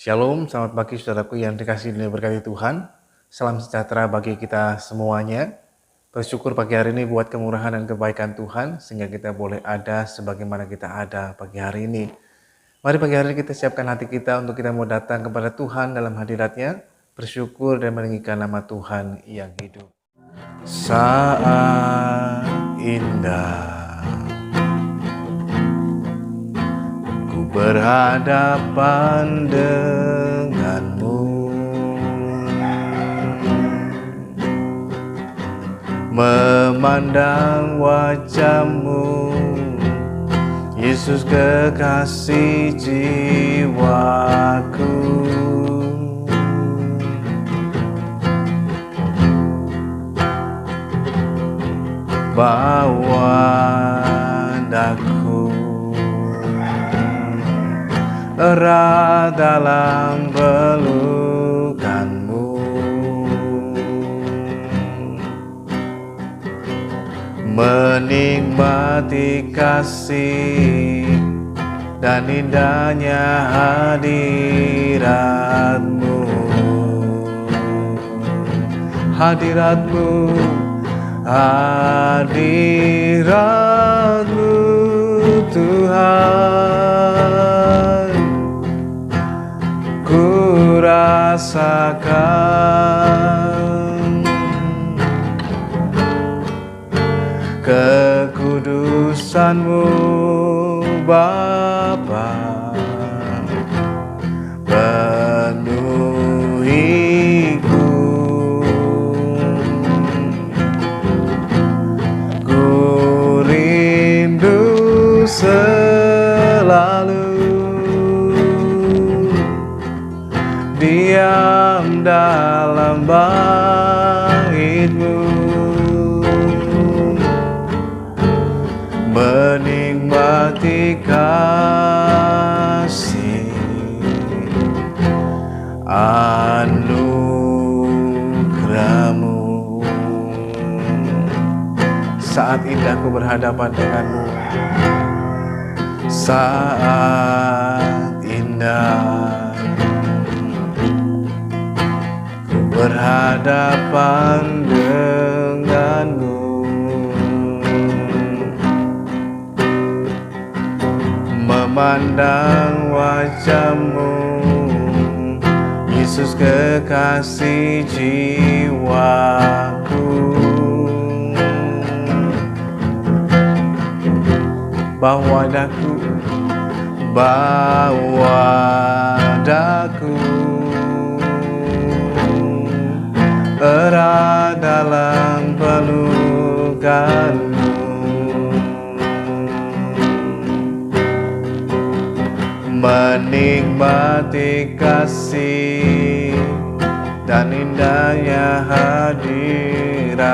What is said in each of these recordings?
Shalom, selamat pagi saudaraku yang dikasihi dan diberkati Tuhan. Salam sejahtera bagi kita semuanya. Bersyukur pagi hari ini buat kemurahan dan kebaikan Tuhan, sehingga kita boleh ada sebagaimana kita ada pagi hari ini. Mari pagi hari ini kita siapkan hati kita untuk kita mau datang kepada Tuhan dalam hadirat-Nya, bersyukur dan meninggikan nama Tuhan yang hidup. Saat indah ku berhadapan denganmu, memandang wajahmu, Yesus kekasih jiwaku. Bawa daku erat dalam pelukanmu, menikmati kasih dan indahnya hadiratmu. Hadiratmu, hadiratmu Tuhan, ku rasakan kekudusan-Mu Bapa, penuhiku. Ku rindu selalu diam dalam bait-Mu, menikmati kasih anugerah-Mu. Saat indah ku berhadapan denganmu, saat indah ku berhadapan denganmu, memandang wajah-Mu, Yesus kekasih jiwaku. Bawa daku, bawa daku erat dalam pelukan-Mu, menikmati kasih dan indahnya hadirat-Mu.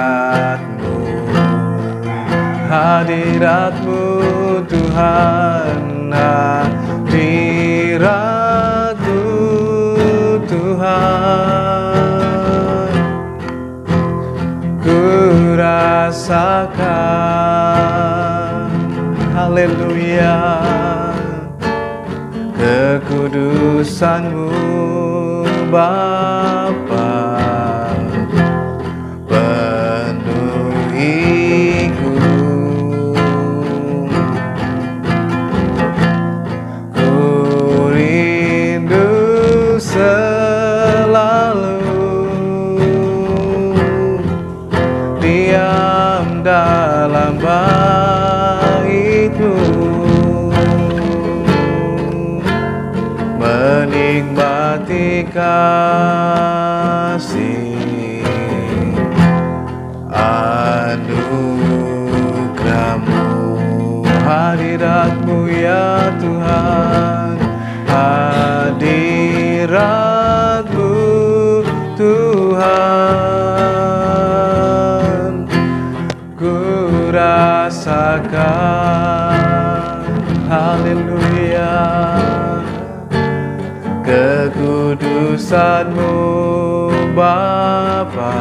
Hadirat-Mu Tuhan, hadirat-Mu Tuhan, ku rasakan, haleluya, kekudusan-Mu Bapa, penuhiku. Ku rindu selalu diam dalam bait-Mu, menikmati kasih anugerah-Mu. Hadirat-Mu ya Tuhan, hadirat-Mu Tuhan, ku rasakan, haleluya, kekudusan-Mu Bapa,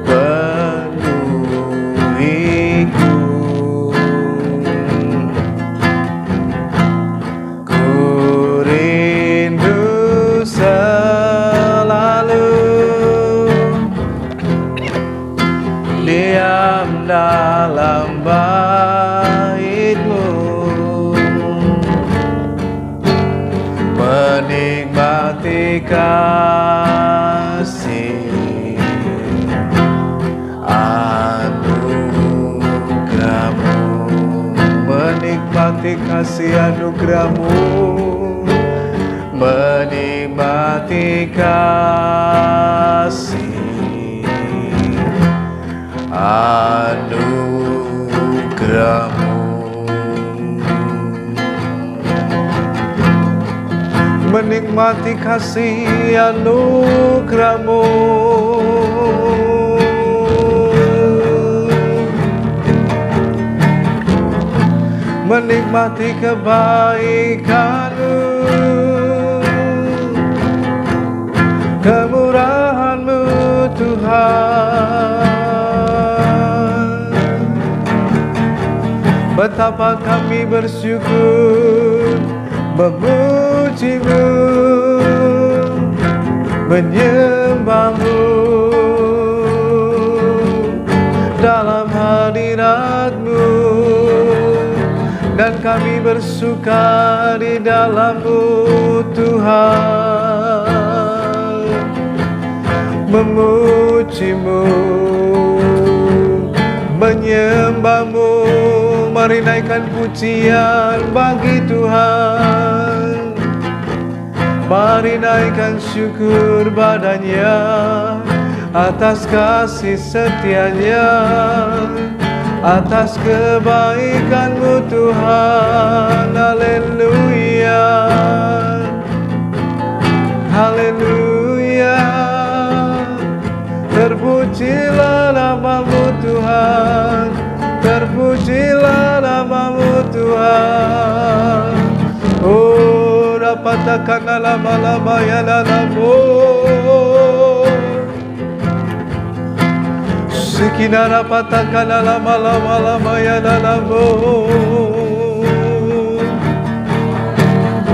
penuhiku. Ku rindu menikmati kasih anugerah-Mu, menikmati kasih anugerah-Mu, menikmati kasih anugerah-Mu, menikmati kasih anugerah-Mu, menikmati kebaikan-Mu, kemurahan-Mu Tuhan. Betapa kami bersyukur memuji-Mu, menyembah-Mu dalam hadirat-Mu, dan kami bersuka di dalam-Mu Tuhan. Memuji-Mu, menyembah-Mu, mari naikkan pujian bagi Tuhan. Mari naikkan syukur padanya atas kasih setia-Nya, atas kebaikan-Mu Tuhan. Haleluya, haleluya, terpujilah nama-Mu Tuhan, terpujilah nama-Mu Tuhan. Oh, rapatakan lama-lama ya lalamu, sikina rapatakan lama-lama ya lalamu,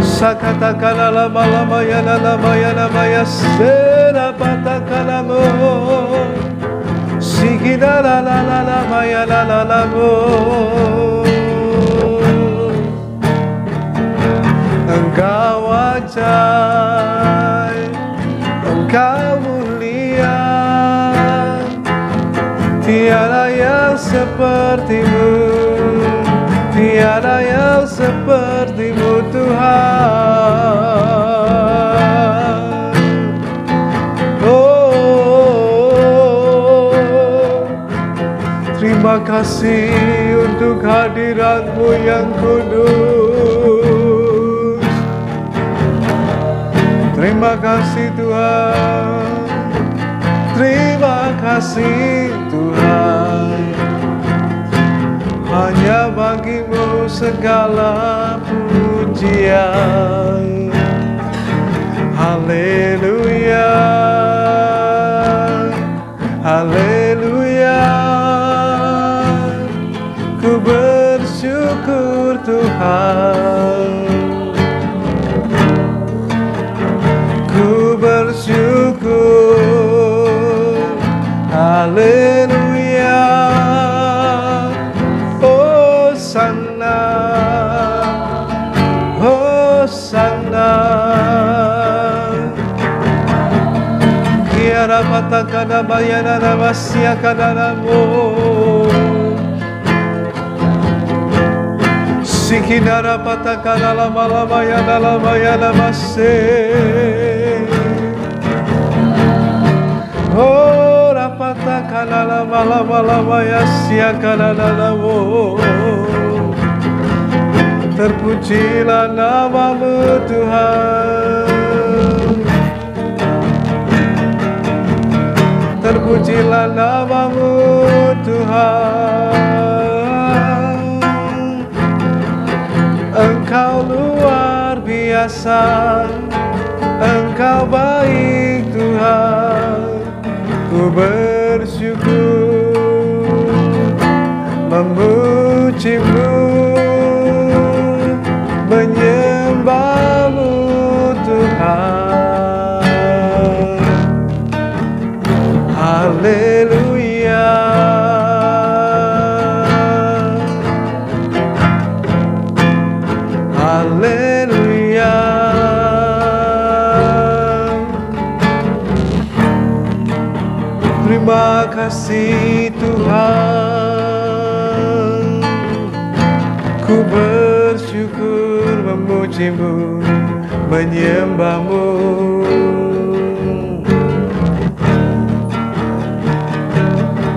sakatakan lama-lama ya lama ya serapatakan lamu, sikina lama ya lalamu. Engkau ajaib, Engkau mulia, tiada yang seperti-Mu, tiada yang seperti-Mu Tuhan. Oh, terima kasih untuk hadirat-Mu yang kudus. Terima kasih Tuhan, terima kasih Tuhan. Hanya bagi-Mu segala pujian. Haleluya, haleluya, ku bersyukur Tuhan. Bersyukur, haleluya, Hosana, Hosana. Kiara patakana bayana namasia kananamu, sikinara patakana lama-lama ya namase. Oh, rapatakana lama-lama ya siakananamu. Terpujilah nama-Mu Tuhan, terpujilah nama-Mu Tuhan. Engkau luar biasa, Engkau baik Tuhan. Ku bersyukur memuji-Mu, menyembah-Mu Tuhan. Haleluya, haleluya, makasih Tuhan, ku bersyukur memujimu, menyembahmu.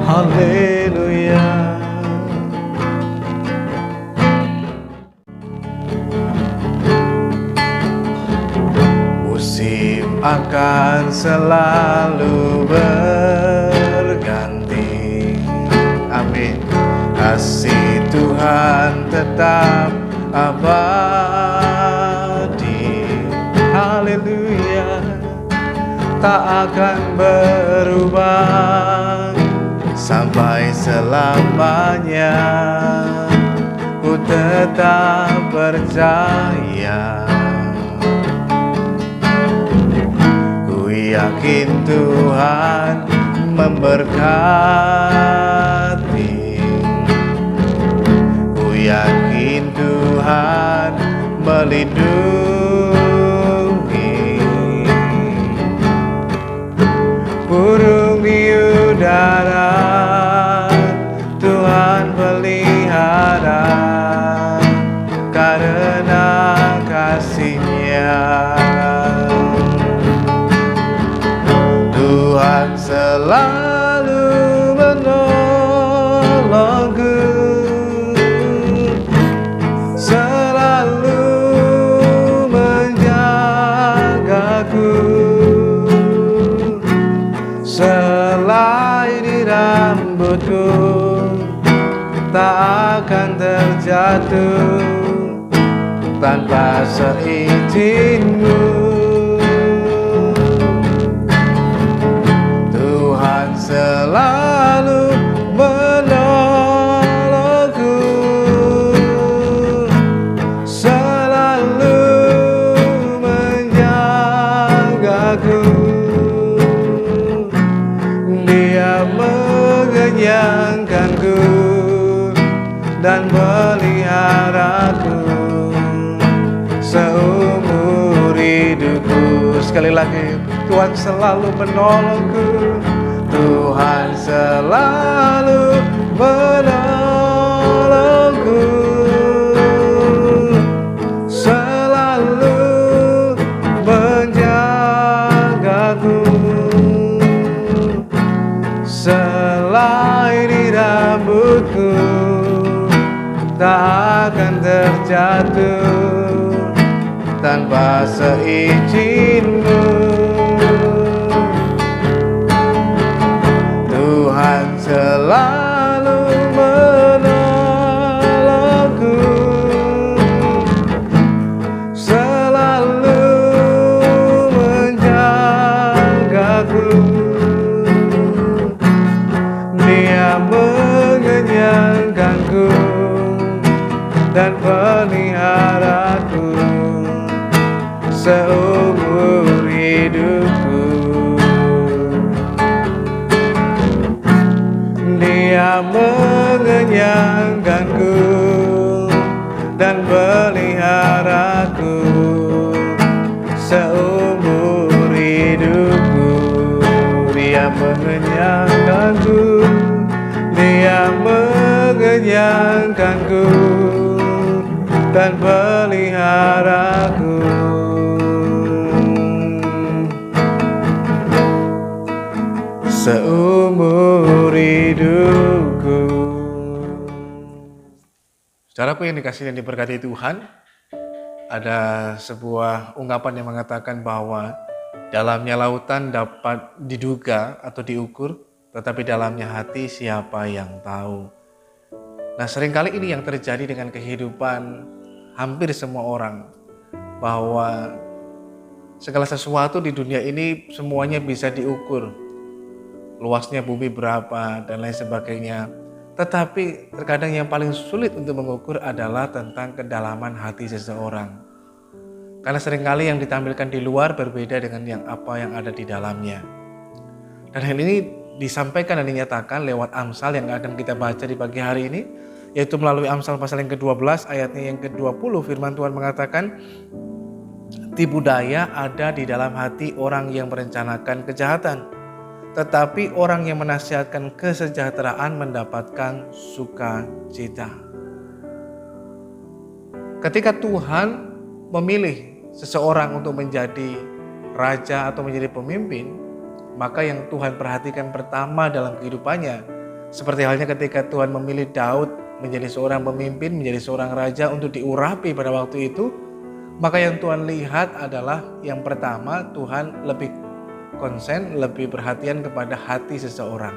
Haleluya. Musim akan selalu berganti, amin. Kasih Tuhan tetap abadi, haleluya. Tak akan berubah sampai selamanya, ku tetap percaya. Ku yakin Tuhan memberkati, ku yakin Tuhan melindungi. Burung di udara Tuhan pelihara, karena kasih-Nya. Tuhan selalu menolongku, selalu menjagaku. Selai di rambutku tak akan terjatuh tanpa seizin-Mu. Tuhan selalu menolongku, selalu menjagaku. Dia mengenyangkanku dan meliharaku seumur hidupku. Sekali lagi, Tuhan selalu menolongku, Tuhan selalu menolongku, selalu menjagaku. Selai di rambutku tak akan terjatuh tanpa seizin-Mu. Tuhan selalu menolongku, selalu menjagaku. Dia mengenyangkanku dan peliharaku seumur hidupku. Dia mengenyangkanku dan peliharaku seumur hidupku. Dia mengenyangkanku, Dia mengenyangkanku dan peliharaku seumur hidupku. Saudaraku yang dikasihi dan diberkati Tuhan, ada sebuah ungkapan yang mengatakan bahwa dalamnya lautan dapat diduga atau diukur, tetapi dalamnya hati siapa yang tahu. Nah, seringkali ini yang terjadi dengan kehidupan hampir semua orang, bahwa segala sesuatu di dunia ini semuanya bisa diukur. Luasnya bumi berapa dan lain sebagainya. Tetapi terkadang yang paling sulit untuk mengukur adalah tentang kedalaman hati seseorang. Karena seringkali yang ditampilkan di luar berbeda dengan yang ada di dalamnya. Dan hal ini disampaikan dan dinyatakan lewat Amsal yang akan kita baca di pagi hari ini, yaitu melalui Amsal pasal yang ke-12 ayatnya yang ke-20. Firman Tuhan mengatakan, tipu daya ada di dalam hati orang yang merencanakan kejahatan, tetapi orang yang menasihatkan kesejahteraan mendapatkan sukacita. Ketika Tuhan memilih seseorang untuk menjadi raja atau menjadi pemimpin, maka yang Tuhan perhatikan pertama dalam kehidupannya, seperti halnya ketika Tuhan memilih Daud menjadi seorang pemimpin, menjadi seorang raja untuk diurapi pada waktu itu, maka yang Tuhan lihat adalah yang pertama, Tuhan lebih konsen, lebih perhatian kepada hati seseorang.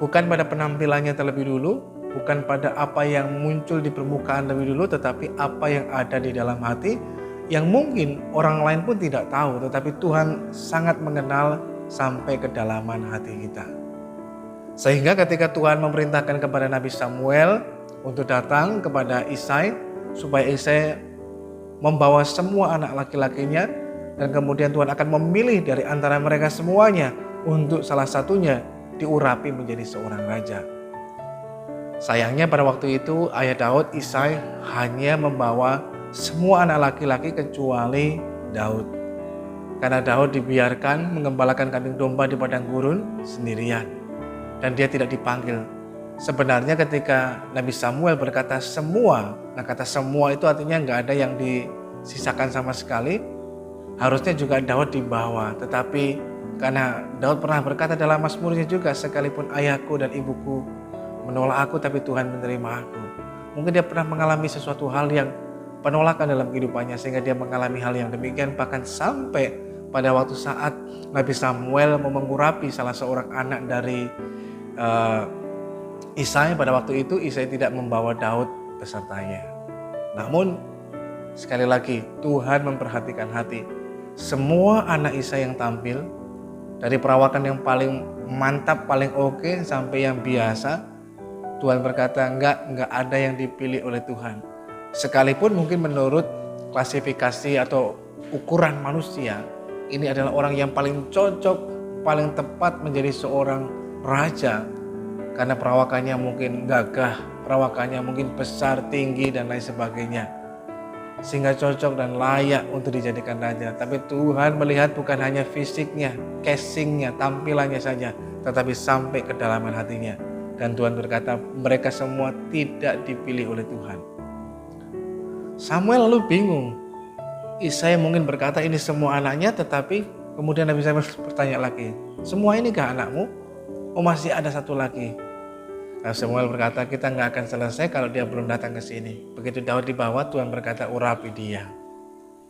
Bukan pada penampilannya terlebih dulu, bukan pada apa yang muncul di permukaan lebih dulu, tetapi apa yang ada di dalam hati yang mungkin orang lain pun tidak tahu, tetapi Tuhan sangat mengenal sampai kedalaman hati kita. Sehingga ketika Tuhan memerintahkan kepada Nabi Samuel untuk datang kepada Isai, supaya Isai membawa semua anak laki-lakinya, dan kemudian Tuhan akan memilih dari antara mereka semuanya untuk salah satunya diurapi menjadi seorang raja. Sayangnya pada waktu itu ayah Daud, Isai, hanya membawa semua anak laki-laki kecuali Daud. Karena Daud dibiarkan mengembalakan kambing domba di padang gurun sendirian. Dan dia tidak dipanggil. Sebenarnya ketika Nabi Samuel berkata semua, nah kata semua itu artinya nggak ada yang disisakan sama sekali. Harusnya juga Daud dibawa, tetapi karena Daud pernah berkata dalam Mazmurnya juga, sekalipun ayahku dan ibuku menolak aku, tapi Tuhan menerima aku. Mungkin dia pernah mengalami sesuatu hal yang penolakan dalam kehidupannya, sehingga dia mengalami hal yang demikian, bahkan sampai pada waktu saat Nabi Samuel mau mengurapi salah seorang anak dari Isai, pada waktu itu Isai tidak membawa Daud besertanya. Namun sekali lagi Tuhan memperhatikan hati. Semua anak Isai yang tampil, dari perawakan yang paling mantap, paling oke sampai yang biasa, Tuhan berkata enggak ada yang dipilih oleh Tuhan. Sekalipun mungkin menurut klasifikasi atau ukuran manusia, ini adalah orang yang paling cocok, paling tepat menjadi seorang raja. Karena perawakannya mungkin gagah, perawakannya mungkin besar, tinggi dan lain sebagainya. Sehingga cocok dan layak untuk dijadikan raja. Tapi Tuhan melihat bukan hanya fisiknya, casingnya, tampilannya saja, tetapi sampai kedalaman hatinya. Dan Tuhan berkata mereka semua tidak dipilih oleh Tuhan. Samuel lalu bingung. Isai mungkin berkata ini semua anaknya, tetapi kemudian Nabi Samuel bertanya lagi, semua ini kah anakmu? Oh masih ada satu lagi. Nah, Samuel berkata kita nggak akan selesai kalau dia belum datang ke sini. Begitu Daud dibawa, Tuhan berkata urapi dia.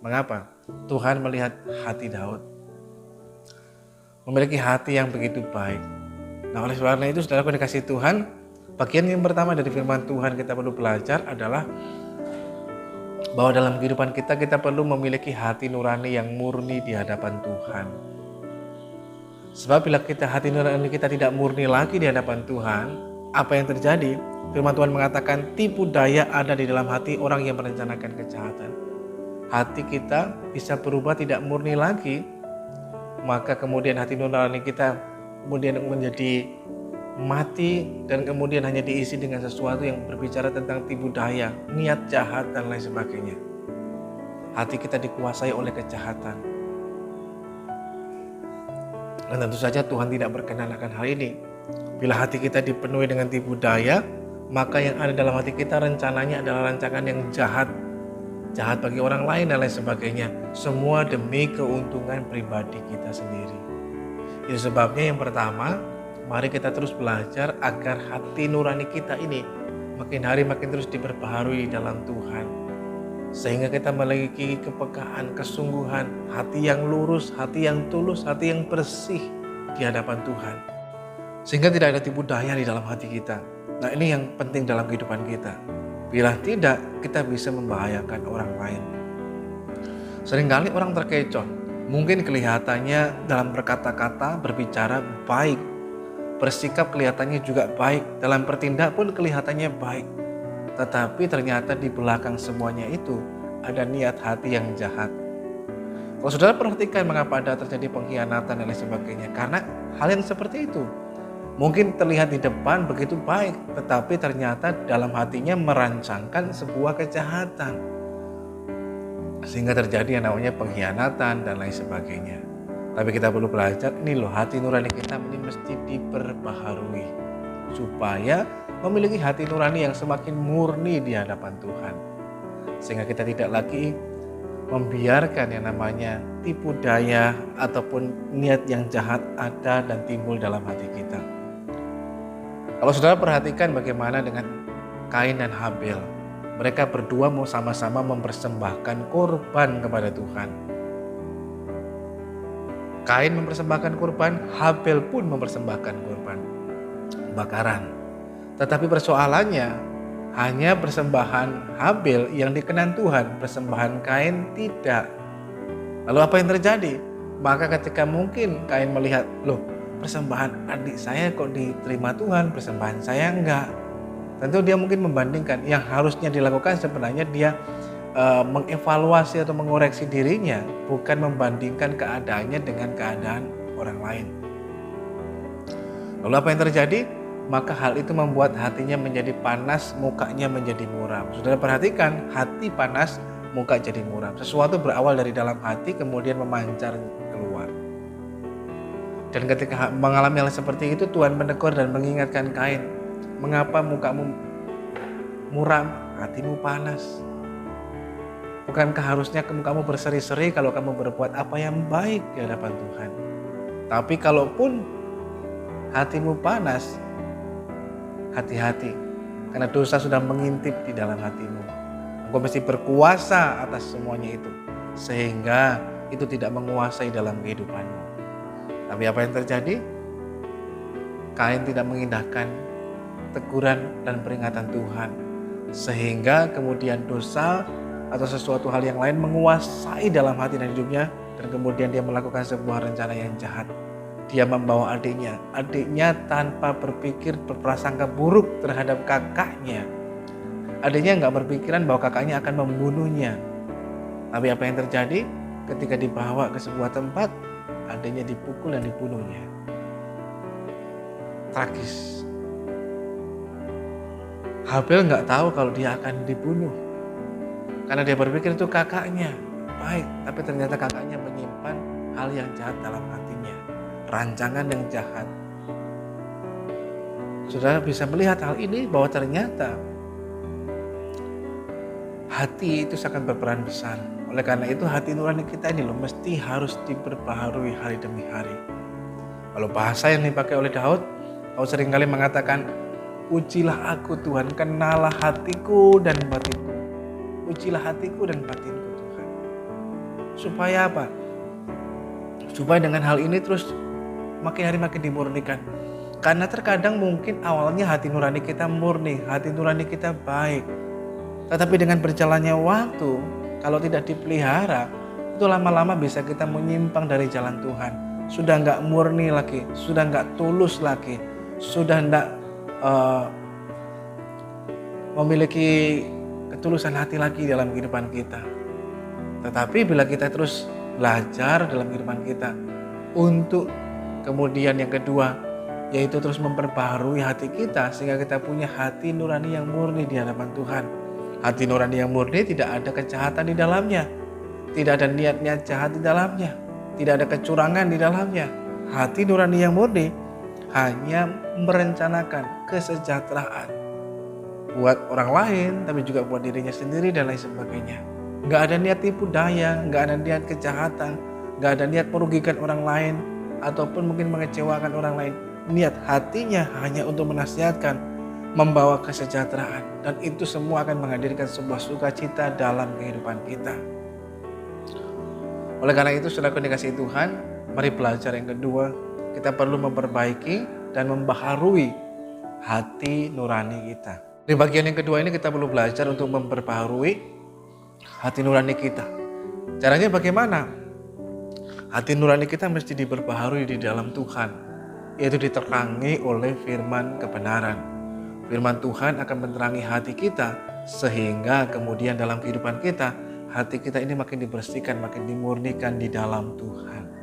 Mengapa? Tuhan melihat hati Daud, memiliki hati yang begitu baik. Nah oleh sebab itu saudaraku dikasih Tuhan, bagian yang pertama dari firman Tuhan kita perlu belajar adalah bahwa dalam kehidupan kita perlu memiliki hati nurani yang murni di hadapan Tuhan. Sebab bila hati nurani kita tidak murni lagi di hadapan Tuhan, apa yang terjadi? Firman Tuhan mengatakan tipu daya ada di dalam hati orang yang merencanakan kejahatan. Hati kita bisa berubah tidak murni lagi, maka kemudian hati nurani kita kemudian menjadi mati dan kemudian hanya diisi dengan sesuatu yang berbicara tentang tipu daya, niat jahat dan lain sebagainya. Hati kita dikuasai oleh kejahatan. Dan tentu saja Tuhan tidak berkenan akan hal ini. Bila hati kita dipenuhi dengan tipu daya, maka yang ada dalam hati kita rencananya adalah rancangan yang jahat. Jahat bagi orang lain dan lain sebagainya. Semua demi keuntungan pribadi kita sendiri. Itu sebabnya yang pertama, mari kita terus belajar agar hati nurani kita ini makin hari makin terus diperbaharui dalam Tuhan. Sehingga kita memiliki kepekaan, kesungguhan, hati yang lurus, hati yang tulus, hati yang bersih di hadapan Tuhan. Sehingga tidak ada tipu daya di dalam hati kita. Nah ini yang penting dalam kehidupan kita. Bila tidak, kita bisa membahayakan orang lain. Seringkali orang terkecoh. Mungkin kelihatannya dalam berkata-kata, berbicara baik. Bersikap kelihatannya juga baik. Dalam bertindak pun kelihatannya baik. Tetapi ternyata di belakang semuanya itu ada niat hati yang jahat. Kalau saudara perhatikan mengapa ada terjadi pengkhianatan dan lain sebagainya. Karena hal yang seperti itu. Mungkin terlihat di depan begitu baik, tetapi ternyata dalam hatinya merancangkan sebuah kejahatan. Sehingga terjadi yang namanya pengkhianatan dan lain sebagainya. Tapi kita perlu belajar, ini loh hati nurani kita ini mesti diperbaharui supaya memiliki hati nurani yang semakin murni di hadapan Tuhan. Sehingga kita tidak lagi membiarkan yang namanya tipu daya ataupun niat yang jahat ada dan timbul dalam hati kita. Kalau saudara perhatikan bagaimana dengan Kain dan Habel, mereka berdua mau sama-sama mempersembahkan korban kepada Tuhan. Kain mempersembahkan korban, Habel pun mempersembahkan korban bakaran. Tetapi persoalannya hanya persembahan Habel yang dikenan Tuhan, persembahan Kain tidak. Lalu apa yang terjadi? Maka ketika mungkin Kain melihat, loh persembahan adik saya kok diterima Tuhan, persembahan saya enggak. Tentu dia mungkin membandingkan, yang harusnya dilakukan sebenarnya dia mengevaluasi atau mengoreksi dirinya, bukan membandingkan keadaannya dengan keadaan orang lain. Lalu apa yang terjadi? Maka hal itu membuat hatinya menjadi panas, mukanya menjadi muram. Saudara perhatikan, hati panas, muka jadi muram. Sesuatu berawal dari dalam hati kemudian memancar keluar. Dan ketika mengalami hal seperti itu, Tuhan menegur dan mengingatkan Kain, mengapa mukamu muram, hatimu panas? Bukankah harusnya kamu berseri-seri kalau kamu berbuat apa yang baik di hadapan Tuhan? Tapi kalaupun hatimu panas, hati-hati, karena dosa sudah mengintip di dalam hatimu. Engkau mesti berkuasa atas semuanya itu, sehingga itu tidak menguasai dalam kehidupanmu. Tapi apa yang terjadi? Kain tidak mengindahkan teguran dan peringatan Tuhan, sehingga kemudian dosa atau sesuatu hal yang lain menguasai dalam hati dan hidupnya, dan kemudian dia melakukan sebuah rencana yang jahat. Dia membawa adiknya tanpa berpikir berprasangka buruk terhadap kakaknya. Adiknya nggak berpikiran bahwa kakaknya akan membunuhnya. Tapi apa yang terjadi? Ketika dibawa ke sebuah tempat, adiknya dipukul dan dibunuhnya. Tragis. Habel nggak tahu kalau dia akan dibunuh, karena dia berpikir itu kakaknya baik, tapi ternyata kakaknya menyimpan hal yang jahat dalam hatinya, rancangan yang jahat. Saudara bisa melihat hal ini bahwa ternyata hati itu sangat berperan besar. Oleh karena itu hati nurani kita ini loh mesti harus diperbaharui hari demi hari. Kalau bahasa yang dipakai oleh Daud seringkali mengatakan, ujilah aku Tuhan, kenalah hatiku dan batinku. Ujilah hatiku dan batinku Tuhan. Supaya apa? Supaya dengan hal ini terus makin hari makin dimurnikan. Karena terkadang mungkin awalnya hati nurani kita murni, hati nurani kita baik. Tetapi dengan berjalannya waktu, kalau tidak dipelihara, itu lama-lama bisa kita menyimpang dari jalan Tuhan. Sudah nggak murni lagi, sudah nggak tulus lagi, sudah nggak memiliki ketulusan hati lagi dalam kehidupan kita. Tetapi bila kita terus belajar dalam kehidupan kita untuk kemudian yang kedua, yaitu terus memperbaharui hati kita sehingga kita punya hati nurani yang murni di hadapan Tuhan. Hati nurani yang murni tidak ada kejahatan di dalamnya, tidak ada niat-niat jahat di dalamnya, tidak ada kecurangan di dalamnya. Hati nurani yang murni hanya merencanakan kesejahteraan buat orang lain, tapi juga buat dirinya sendiri dan lain sebagainya. Gak ada niat tipu daya, gak ada niat kejahatan, gak ada niat merugikan orang lain, ataupun mungkin mengecewakan orang lain. Niat hatinya hanya untuk menasihatkan, membawa kesejahteraan, dan itu semua akan menghadirkan sebuah sukacita dalam kehidupan kita. Oleh karena itu, saudara dikasihi Tuhan, mari belajar yang kedua, kita perlu memperbaiki dan membaharui hati nurani kita. Di bagian yang kedua ini kita perlu belajar untuk memperbaharui hati nurani kita. Caranya bagaimana? Hati nurani kita mesti diperbaharui di dalam Tuhan, yaitu diterangi oleh firman kebenaran. Firman Tuhan akan menerangi hati kita, sehingga kemudian dalam kehidupan kita, hati kita ini makin dibersihkan, makin dimurnikan di dalam Tuhan.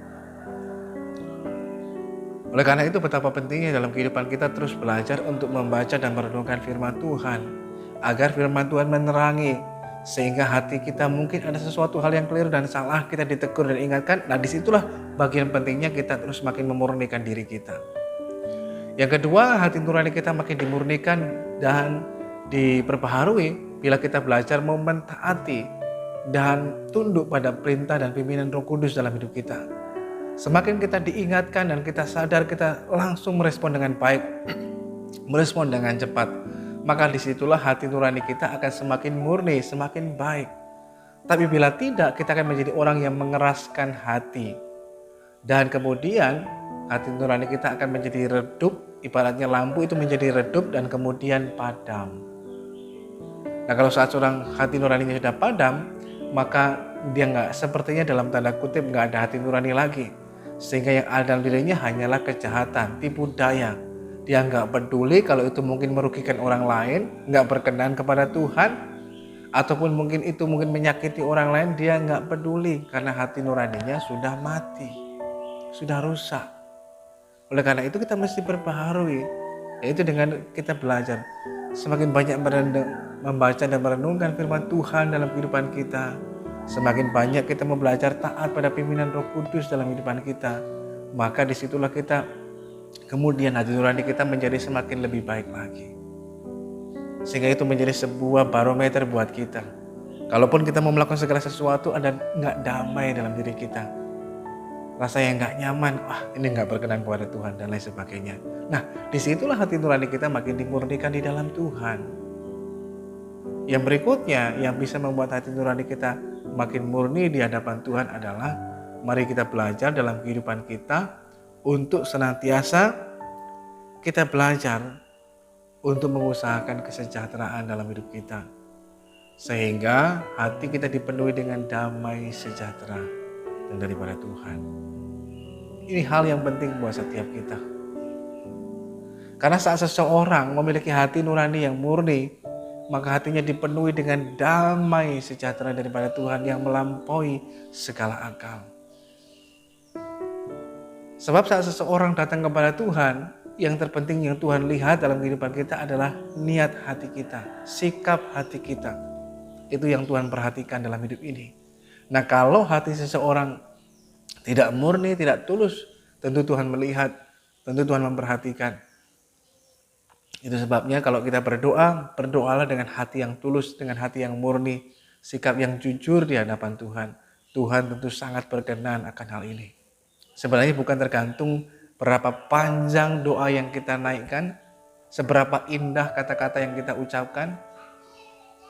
Oleh karena itu betapa pentingnya dalam kehidupan kita terus belajar untuk membaca dan merenungkan firman Tuhan, agar firman Tuhan menerangi Sehingga hati kita mungkin ada sesuatu hal yang keliru dan salah, kita ditegur dan ingatkan. Nah, disitulah bagian pentingnya kita terus makin memurnikan diri kita. Yang kedua, hati nurani kita makin dimurnikan dan diperbaharui bila kita belajar mau mentaati dan tunduk pada perintah dan pimpinan Roh Kudus dalam hidup kita. Semakin kita diingatkan dan kita sadar, kita langsung merespon dengan baik, merespon dengan cepat, maka disitulah hati nurani kita akan semakin murni, semakin baik. Tapi bila tidak, kita akan menjadi orang yang mengeraskan hati. Dan kemudian hati nurani kita akan menjadi redup, ibaratnya lampu itu menjadi redup dan kemudian padam. Nah, kalau saat seorang hati nuraninya sudah padam, maka dia sepertinya dalam tanda kutip nggak ada hati nurani lagi. Sehingga yang ada dalam dirinya hanyalah kejahatan, tipu daya. Dia nggak peduli kalau itu mungkin merugikan orang lain, nggak berkenan kepada Tuhan, ataupun mungkin itu menyakiti orang lain, dia nggak peduli karena hati nuraninya sudah mati, sudah rusak. Oleh karena itu kita mesti berbaharui, yaitu dengan kita belajar semakin banyak membaca dan merenungkan firman Tuhan dalam kehidupan kita, semakin banyak kita belajar taat pada pimpinan Roh Kudus dalam kehidupan kita, maka disitulah kita kemudian hati nurani kita menjadi semakin lebih baik lagi. Sehingga itu menjadi sebuah barometer buat kita. Kalaupun kita mau melakukan segala sesuatu, ada nggak damai dalam diri kita, rasa yang nggak nyaman, ini nggak berkenan kepada Tuhan dan lain sebagainya. Nah, disitulah hati nurani kita makin dimurnikan di dalam Tuhan. Yang berikutnya yang bisa membuat hati nurani kita makin murni di hadapan Tuhan adalah mari kita belajar dalam kehidupan kita untuk senantiasa kita belajar untuk mengusahakan kesejahteraan dalam hidup kita. Sehingga hati kita dipenuhi dengan damai sejahtera dan daripada Tuhan. Ini hal yang penting buat setiap kita. Karena saat seseorang memiliki hati nurani yang murni, maka hatinya dipenuhi dengan damai sejahtera daripada Tuhan yang melampaui segala akal. Sebab saat seseorang datang kepada Tuhan, yang terpenting yang Tuhan lihat dalam kehidupan kita adalah niat hati kita, sikap hati kita. Itu yang Tuhan perhatikan dalam hidup ini. Nah, kalau hati seseorang tidak murni, tidak tulus, tentu Tuhan melihat, tentu Tuhan memperhatikan. Itu sebabnya kalau kita berdoa, berdoalah dengan hati yang tulus, dengan hati yang murni, sikap yang jujur di hadapan Tuhan. Tuhan tentu sangat berkenan akan hal ini. Sebenarnya bukan tergantung berapa panjang doa yang kita naikkan, seberapa indah kata-kata yang kita ucapkan,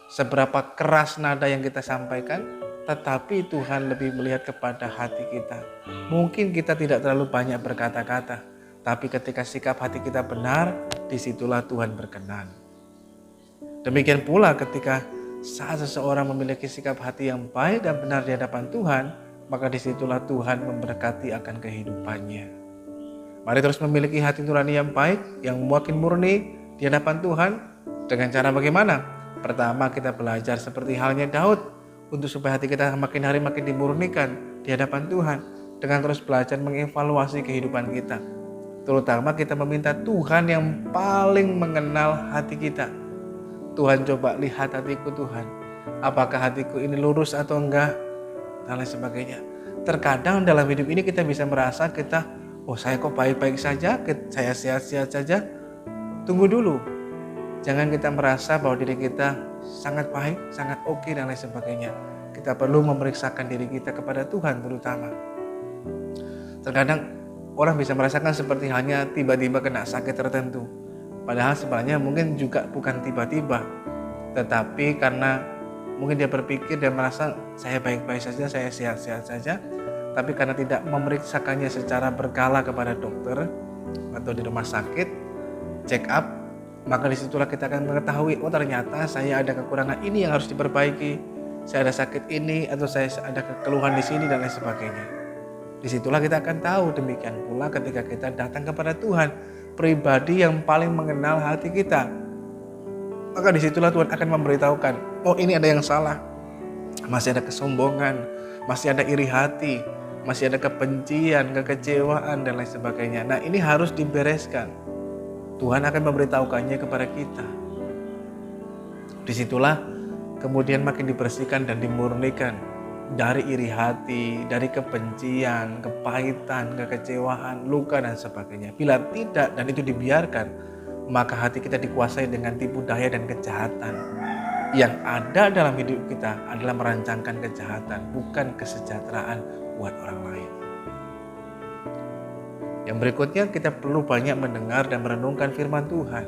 seberapa keras nada yang kita sampaikan, tetapi Tuhan lebih melihat kepada hati kita. Mungkin kita tidak terlalu banyak berkata-kata, tapi ketika sikap hati kita benar, disitulah Tuhan berkenan. Demikian pula ketika saat seseorang memiliki sikap hati yang baik dan benar di hadapan Tuhan, maka disitulah Tuhan memberkati akan kehidupannya. Mari terus memiliki hati nurani yang baik, yang makin murni di hadapan Tuhan. Dengan cara bagaimana? Pertama, kita belajar seperti halnya Daud, untuk supaya hati kita makin hari makin dimurnikan di hadapan Tuhan, dengan terus belajar mengevaluasi kehidupan kita. Terutama kita meminta Tuhan yang paling mengenal hati kita. Tuhan, coba lihat hatiku Tuhan, apakah hatiku ini lurus atau enggak, dan lain sebagainya. Terkadang dalam hidup ini kita bisa merasa saya kok baik-baik saja, saya sehat-sehat saja. Tunggu dulu, jangan kita merasa bahwa diri kita sangat baik, sangat oke dan lain sebagainya. Kita perlu memeriksakan diri kita kepada Tuhan terutama. Terkadang orang bisa merasakan seperti halnya tiba-tiba kena sakit tertentu. Padahal sebenarnya mungkin juga bukan tiba-tiba, tetapi karena mungkin dia berpikir dan merasa saya baik-baik saja, saya sehat-sehat saja. Tapi karena tidak memeriksakannya secara berkala kepada dokter atau di rumah sakit, check up, maka disitulah kita akan mengetahui, oh ternyata saya ada kekurangan ini yang harus diperbaiki, saya ada sakit ini, atau saya ada keluhan di sini dan lain sebagainya. Disitulah kita akan tahu. Demikian pula ketika kita datang kepada Tuhan, pribadi yang paling mengenal hati kita, maka disitulah Tuhan akan memberitahukan, oh ini ada yang salah, masih ada kesombongan, masih ada iri hati, masih ada kebencian, kekecewaan dan lain sebagainya. Nah, ini harus dibereskan. Tuhan akan memberitahukannya kepada kita. Disitulah kemudian makin dibersihkan dan dimurnikan dari iri hati, dari kebencian, kepahitan, kekecewaan, luka dan sebagainya. Bila tidak dan itu dibiarkan, maka hati kita dikuasai dengan tipu daya dan kejahatan. Yang ada dalam hidup kita adalah merancangkan kejahatan, bukan kesejahteraan buat orang lain. Yang berikutnya, kita perlu banyak mendengar dan merenungkan firman Tuhan.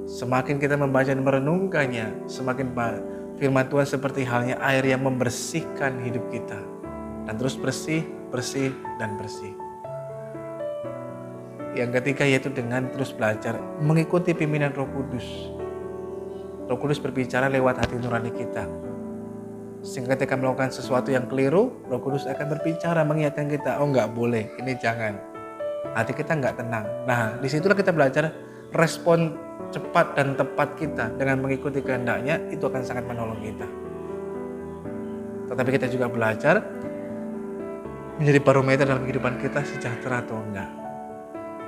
Semakin kita membaca dan merenungkannya, semakin firman Tuhan seperti halnya air yang membersihkan hidup kita. Dan terus bersih, bersih, dan bersih. Yang ketiga yaitu dengan terus belajar mengikuti pimpinan Roh Kudus. Roh Kudus berbicara lewat hati nurani kita. Sehingga ketika melakukan sesuatu yang keliru, Roh Kudus akan berbicara mengingatkan kita, oh nggak boleh, ini jangan. Hati kita nggak tenang. Nah, disitulah kita belajar respon cepat dan tepat kita dengan mengikuti kehendaknya, itu akan sangat menolong kita. Tetapi kita juga belajar menjadi barometer dalam kehidupan kita, sejahtera atau enggak.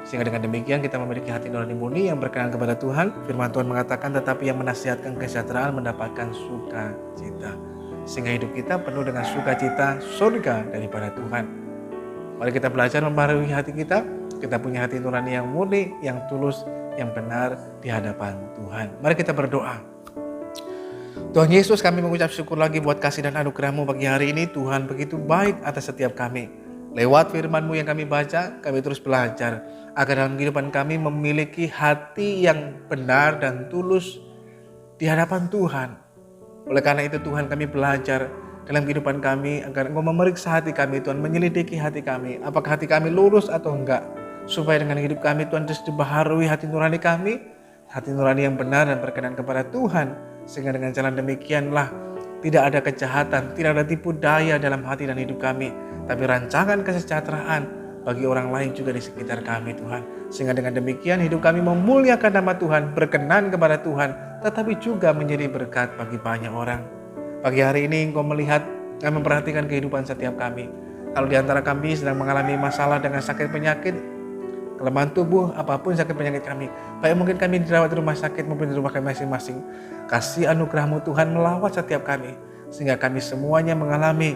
Sehingga dengan demikian kita memiliki hati nurani murni yang berkenan kepada Tuhan. Firman Tuhan mengatakan, tetapi yang menasihatkan kesejahteraan mendapatkan sukacita. Sehingga hidup kita penuh dengan sukacita surga daripada Tuhan. Mari kita belajar membaharui hati kita punya hati nurani yang murni, yang tulus, yang benar di hadapan Tuhan. Mari kita berdoa. Tuhan Yesus, kami mengucap syukur lagi buat kasih dan anugerah-Mu pagi hari ini. Tuhan begitu baik atas setiap kami. Lewat firman-Mu yang kami baca, kami terus belajar agar dalam kehidupan kami memiliki hati yang benar dan tulus di hadapan Tuhan. Oleh karena itu Tuhan, kami belajar dalam kehidupan kami agar Engkau memeriksa hati kami, Tuhan, menyelidiki hati kami, apakah hati kami lurus atau enggak. Supaya dengan hidup kami Tuhan terus dibaharui hati nurani kami, hati nurani yang benar dan berkenan kepada Tuhan. Sehingga dengan jalan demikianlah tidak ada kejahatan, tidak ada tipu daya dalam hati dan hidup kami, tapi rancangan kesejahteraan bagi orang lain juga di sekitar kami Tuhan. Sehingga dengan demikian hidup kami memuliakan nama Tuhan, berkenan kepada Tuhan, tetapi juga menjadi berkat bagi banyak orang. Pagi hari ini Engkau melihat dan memperhatikan kehidupan setiap kami. Kalau di antara kami sedang mengalami masalah dengan sakit penyakit, kelemahan tubuh, apapun sakit penyakit kami, baik mungkin kami dirawat di rumah sakit maupun di rumah kami masing-masing, kasih anugerah-Mu Tuhan melawat setiap kami, sehingga kami semuanya mengalami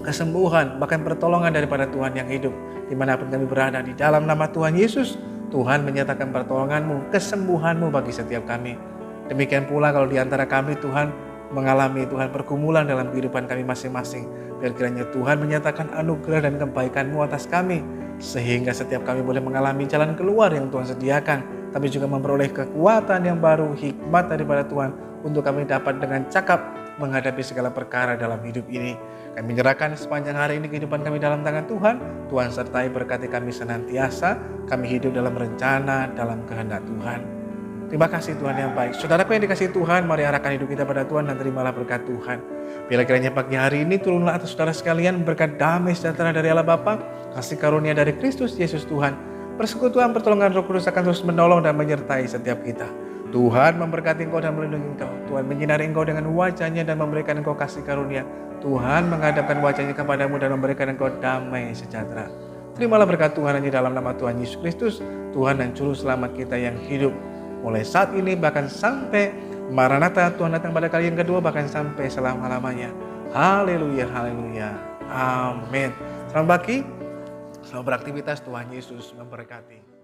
kesembuhan, bahkan pertolongan daripada Tuhan yang hidup. Dimanapun kami berada, di dalam nama Tuhan Yesus, Tuhan menyatakan pertolongan-Mu, kesembuhan-Mu bagi setiap kami. Demikian pula kalau di antara kami Tuhan mengalami Tuhan pergumulan dalam kehidupan kami masing-masing, biar kiranya Tuhan menyatakan anugerah dan kebaikan-Mu atas kami, sehingga setiap kami boleh mengalami jalan keluar yang Tuhan sediakan, tapi juga memperoleh kekuatan yang baru, hikmat daripada Tuhan, untuk kami dapat dengan cakap menghadapi segala perkara dalam hidup ini. Kami menyerahkan sepanjang hari ini kehidupan kami dalam tangan Tuhan. Tuhan sertai berkati kami senantiasa, kami hidup dalam rencana, dalam kehendak Tuhan. Terima kasih Tuhan yang baik. Saudaraku yang dikasihi Tuhan, mari arahkan hidup kita pada Tuhan dan terimalah berkat Tuhan. Bila kiranya pagi hari ini turunlah atas saudara sekalian berkat damai sejahtera dari Allah Bapa, kasih karunia dari Kristus Yesus Tuhan, persekutuan pertolongan Roh Kudus akan terus menolong dan menyertai setiap kita. Tuhan memberkati engkau dan melindungi engkau. Tuhan menyinari engkau dengan wajah-Nya dan memberikan engkau kasih karunia. Tuhan menghadapkan wajah-Nya kepadamu dan memberikan engkau damai sejahtera. Terimalah berkat Tuhan hanya dalam nama Tuhan Yesus Kristus, Tuhan dan Juru Selamat kita yang hidup. Mulai saat ini bahkan sampai Maranatha, Tuhan datang pada kali yang kedua, bahkan sampai selama-lamanya. Haleluya, haleluya, amin. Selamat pagi, selamat beraktivitas, Tuhan Yesus memberkati.